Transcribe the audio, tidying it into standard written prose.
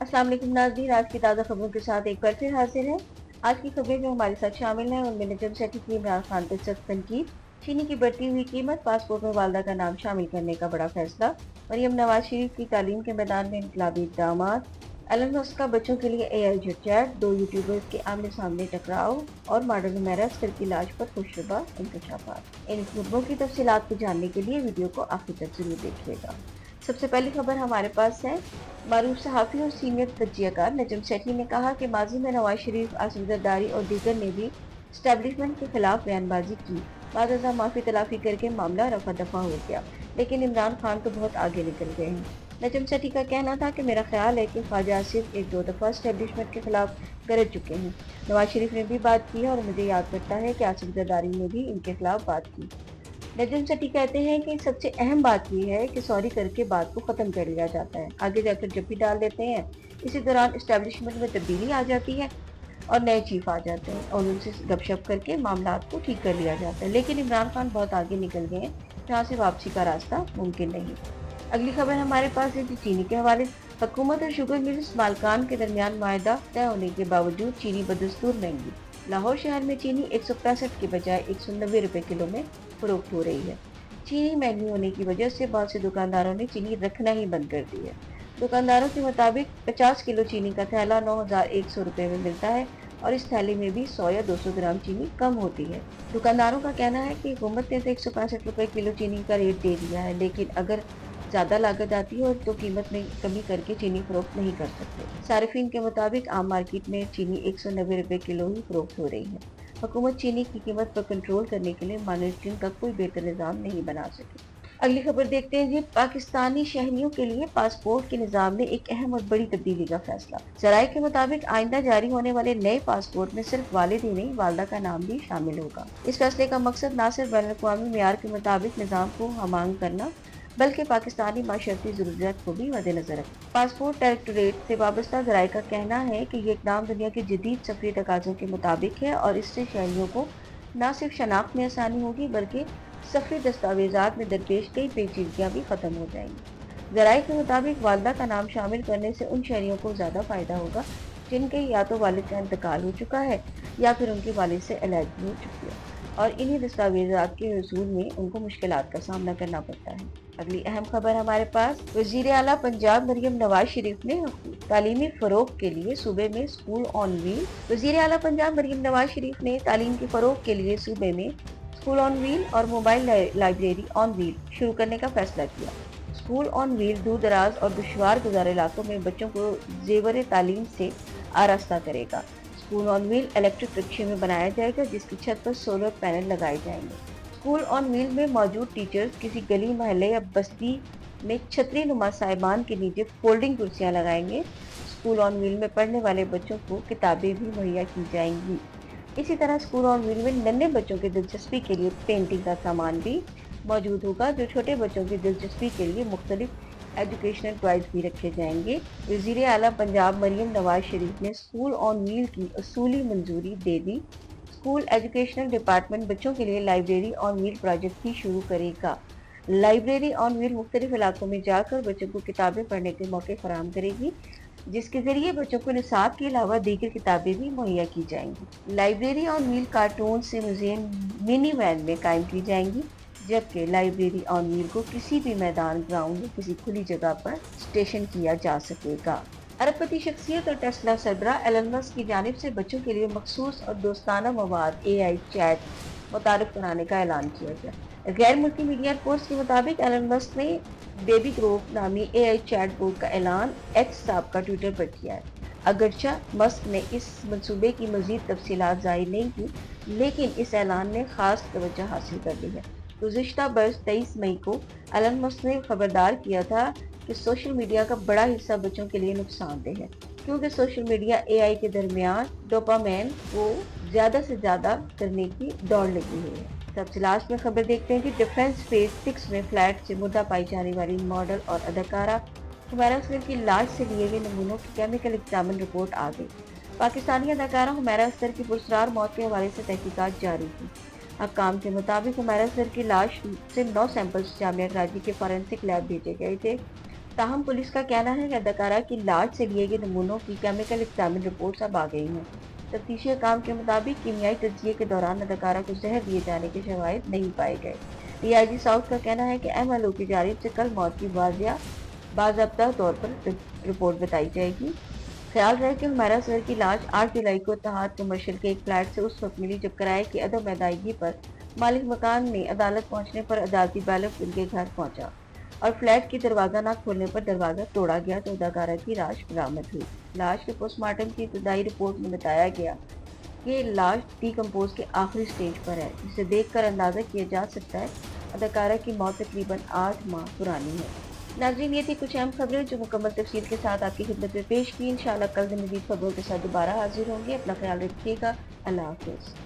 अस्सलाम वालेकुम नाज़रीन, आज की ताज़ा खबरों के साथ एक बार फिर हाजिर हैं। आज की खबरें जो हमारे साथ शामिल हैं उनमें नजम सेठी की इमरान खान पर सख्त तनकीद, चीनी की बढ़ती हुई कीमत, पासपोर्ट में वालदा का नाम शामिल करने का बड़ा फैसला, मरियम नवाज शरीफ की तालीम के मैदान में इनकलाबी इक़दामात, एलन मस्क का बच्चों के लिए एआई चैट, दो यूट्यूबर्स के आमने सामने टकराव और मॉडल हुमैरा अख्तर की लाश पर खुशरुबा इंकशाफात। इन खबरों की तफसीलात को जानने के लिए वीडियो को आखिर तक जरूर देखिएगा। सबसे पहली खबर हमारे पास है। मारूफ सहाफ़ी और सीनियर तज्ज़ियाकार नजम सेठी ने कहा कि माजी में नवाज शरीफ, आसिफ जरदारी और दीगर ने भी स्टैब्लिशमेंट के खिलाफ बयानबाजी की। बाद अज़ा माफ़ी तलाफ़ी करके मामला रफा दफा हो गया, लेकिन इमरान खान तो बहुत आगे निकल गए हैं। नजम सेठी का कहना था कि मेरा ख्याल है कि ख्वाजा आसिफ एक दो दफ़ा स्टैब्लिशमेंट के खिलाफ गरज चुके हैं। नवाज शरीफ ने भी बात की है और मुझे याद करता है कि आसिफ जरदारी ने भी इनके खिलाफ बात की। नजम सेठी कहते हैं कि सबसे अहम बात यह है कि सॉरी करके बात को ख़त्म कर लिया जाता है, आगे जाकर जब भी डाल देते हैं। इसी दौरान इस्टेब्लिशमेंट में तब्दीली आ जाती है और नए चीफ आ जाते हैं और उनसे गपशप करके मामला को ठीक कर लिया जाता है। लेकिन इमरान खान बहुत आगे निकल गए हैं, जहाँ से वापसी का रास्ता मुमकिन नहीं। अगली खबर हमारे पास है चीनी के हवाले। हुकूमत और शुगर मिल्स मालकान के दरमियान माहिदा तय होने के बावजूद चीनी बदस्तूर महंगी। लाहौर शहर में चीनी 165 के बजाय 190 रुपए किलो में फरोख्त हो रही है। चीनी महंगी होने की वजह से बहुत से दुकानदारों ने चीनी रखना ही बंद कर दी है। दुकानदारों के मुताबिक 50 किलो चीनी का थैला 9,100 रुपए में मिलता है और इस थैले में भी 100 या 200 ग्राम चीनी कम होती है। दुकानदारों का कहना है कि हुकूमत ने तो 165 रुपए किलो चीनी का रेट दे दिया है, लेकिन अगर ज़्यादा लागत आती है तो कीमत में कमी करके चीनी फरोख्त नहीं कर सकते। सार्फिन के मुताबिक आम मार्केट में चीनी 190 रुपए किलो ही फरोख्त हो रही है। हुकूमत चीनी की कीमत पर कंट्रोल करने के लिए मॉनिटरिंग का कोई बेहतर निज़ाम नहीं बना सकी। अगली खबर देखते हैं जी। पाकिस्तानी शहरियों के लिए पासपोर्ट के निज़ाम में एक अहम और बड़ी तब्दीली का फैसला। ज़राए के मुताबिक आइंदा जारी होने वाले नए पासपोर्ट में सिर्फ वालिद ही नहीं, वालदा का नाम भी शामिल होगा। इस फैसले का मकसद न सिर्फ बैनुल-अक़वामी मेयार के मुताबिक निज़ाम को हमांग करना, बल्कि पाकिस्तानी माशरती ज़रूरियात को भी मद्देनजर रखें। पासपोर्ट डायरेक्टोरेट से वाबस्ता ज़राए का कहना है कि ये इक़दाम दुनिया के जदीद सफरी तकाज़ों के मुताबिक है और इससे शहरियों को न सिर्फ शनाख्त में आसानी होगी, बल्कि सफरी दस्तावेज़ात में दरपेश कई पेचीदगियाँ भी ख़त्म हो जाएंगी। ज़राए के मुताबिक वालदा का नाम शामिल करने से उन शहरियों को ज़्यादा फ़ायदा होगा जिनके या तो वालिद का इंतकाल हो चुका है या फिर उनके वालिद से अलहदगी हो चुकी है और इन्हीं दस्तावेज़ात के वसूल में उनको मुश्किलात का सामना करना पड़ता है। अगली अहम खबर हमारे पास। वज़ीर आला पंजाब मरियम नवाज शरीफ ने तालीमी फ़रोग़ के लिए सूबे में स्कूल ऑन व्हील। वज़ीर आला पंजाब मरियम नवाज शरीफ ने तालीम के फ़रोग़ के लिए सूबे में स्कूल ऑन व्हील और मोबाइल लाइब्रेरी ऑन व्हील शुरू करने का फैसला किया। स्कूल ऑन व्हील दूर दराज और दुश्वार गुज़ार इलाकों में बच्चों को ज़ेवर तालीम से आरास्ता करेगा। स्कूल ऑन व्हील इलेक्ट्रिक रिक्शे में बनाया जाएगा, जिसकी छत पर सोलर पैनल लगाए जाएंगे। स्कूल ऑन व्हील में मौजूद टीचर्स किसी गली, मोहल्ले या बस्ती में छतरी नुमा साहिबान के नीचे फोल्डिंग कुर्सियां लगाएंगे। स्कूल ऑन व्हील में पढ़ने वाले बच्चों को किताबें भी मुहैया की जाएंगी। इसी तरह स्कूल ऑन व्हील में नन्हे बच्चों की दिलचस्पी के लिए पेंटिंग का सामान भी मौजूद होगा, जो छोटे बच्चों की दिलचस्पी के लिए मुख्तलिफ एजुकेशनल टॉयज भी रखे जाएंगे। वज़ीर आला पंजाब मरियम नवाज शरीफ ने स्कूल ऑन व्हील की असूली मंजूरी दे दी। स्कूल एजुकेशनल डिपार्टमेंट बच्चों के लिए लाइब्रेरी ऑन व्हील प्रोजेक्ट भी शुरू करेगा। लाइब्रेरी ऑन व्हील मुख्तलिफ इलाकों में जाकर बच्चों को किताबें पढ़ने के मौके फराहम करेगी, जिसके जरिए बच्चों को निसाब के अलावा दीगर किताबें भी मुहैया की जाएंगी। लाइब्रेरी ऑन व्हील कार्टून से म्यूजियम मिनी वैन में कायम की जाएंगी, जबकि लाइब्रेरी ऑन व्हील को किसी भी मैदान, ग्राउंड या किसी खुली जगह पर स्टेशन किया जा सकेगा। अरबपति शख्सियत और टेस्ला सरबराह एलन मस्क की जानिब से बच्चों के लिए मखसूस और दोस्ताना मवाद एआई चैट मुतारिफ कराने का ऐलान किया गया। गैर मुल्की मीडिया रिपोर्ट्स के मुताबिक एलन मस्क ने बेबी ग्रोव नामी एआई चैट बोर्ड का ऐलान एक्स साहब का ट्विटर पर किया है। अगरचा मस्क ने इस मंसूबे की मजीद तफसीलात जाहिर नहीं की, लेकिन इस ऐलान ने खास तवज्जो हासिल कर ली है। गुज़िश्ता बरस 23 मई को एलन मस्क ने खबरदार किया था कि सोशल मीडिया का बड़ा हिस्सा बच्चों के लिए नुकसानदेह है, क्योंकि सोशल मीडिया एआई के दरमियान डोपामाइन को ज़्यादा से ज़्यादा करने की दौड़ लगी हुई है। सबसे लास्ट में खबर देखते हैं कि डिफेंस फेज 6 में फ्लैट से मुर्दा पाई जाने वाली मॉडल और अदाकारा हुमैरा अख्तर की लाश से लिए गए नमूनों की केमिकल एग्जामिन रिपोर्ट आ गई। पाकिस्तानी अदाकारा हुमैरा अख्तर की पुरस्रार मौत के हवाले से तहकीकात जारी थी। हकाम के मुताबिक हुमैरा अख्तर की लाश से 9 सैंपल्स जामिया कराची के फॉरेंसिक लैब भेजे गए थे। ताहम पुलिस का कहना है कि अदाकारा की लाश से लिए गए नमूनों की केमिकल एग्जामिन रिपोर्ट्स अब आ गई हैं। तफ्तीशी हकाम के मुताबिक कीमियाई तजिए के दौरान अदाकारा को जहर दिए जाने के शवाहिद नहीं पाए गए। डीआईजी साउथ का कहना है कि एमएलओ की जानिब से कल मौत की बाज़ाब्ता तौर पर रिपोर्ट बताई जाएगी। ख्याल रहे कि हुमैरा सर की लाश 8 जुलाई को इत्तेहाद कमर्शियल के एक फ्लैट से उस वक्त मिली जब किराए की अदम अदायगी पर मालिक मकान ने अदालत पहुंचने पर अदालती बैलेट उनके घर पहुंचा और फ्लैट की दरवाज़ा न खोलने पर दरवाज़ा तोड़ा गया तो अदाकारा की लाश बरामद हुई। लाश के पोस्टमार्टम की इब्तदाई रिपोर्ट में बताया गया कि लाश डिकम्पोज के आखिरी स्टेज पर है, जिसे देखकर अंदाज़ा किया जा सकता है अदाकारा की मौत तकरीबन 8 माह पुरानी है। नाज़रीन, ये थी कुछ अहम खबरें जो मुकम्मल तफसील के साथ आपकी खिदमत में पेश की। इंशाअल्लाह कल दिन मज़ीद खबरों के साथ दोबारा हाजिर होंगे। अपना ख्याल रखिएगा। अल्लाह हाफ़िज़।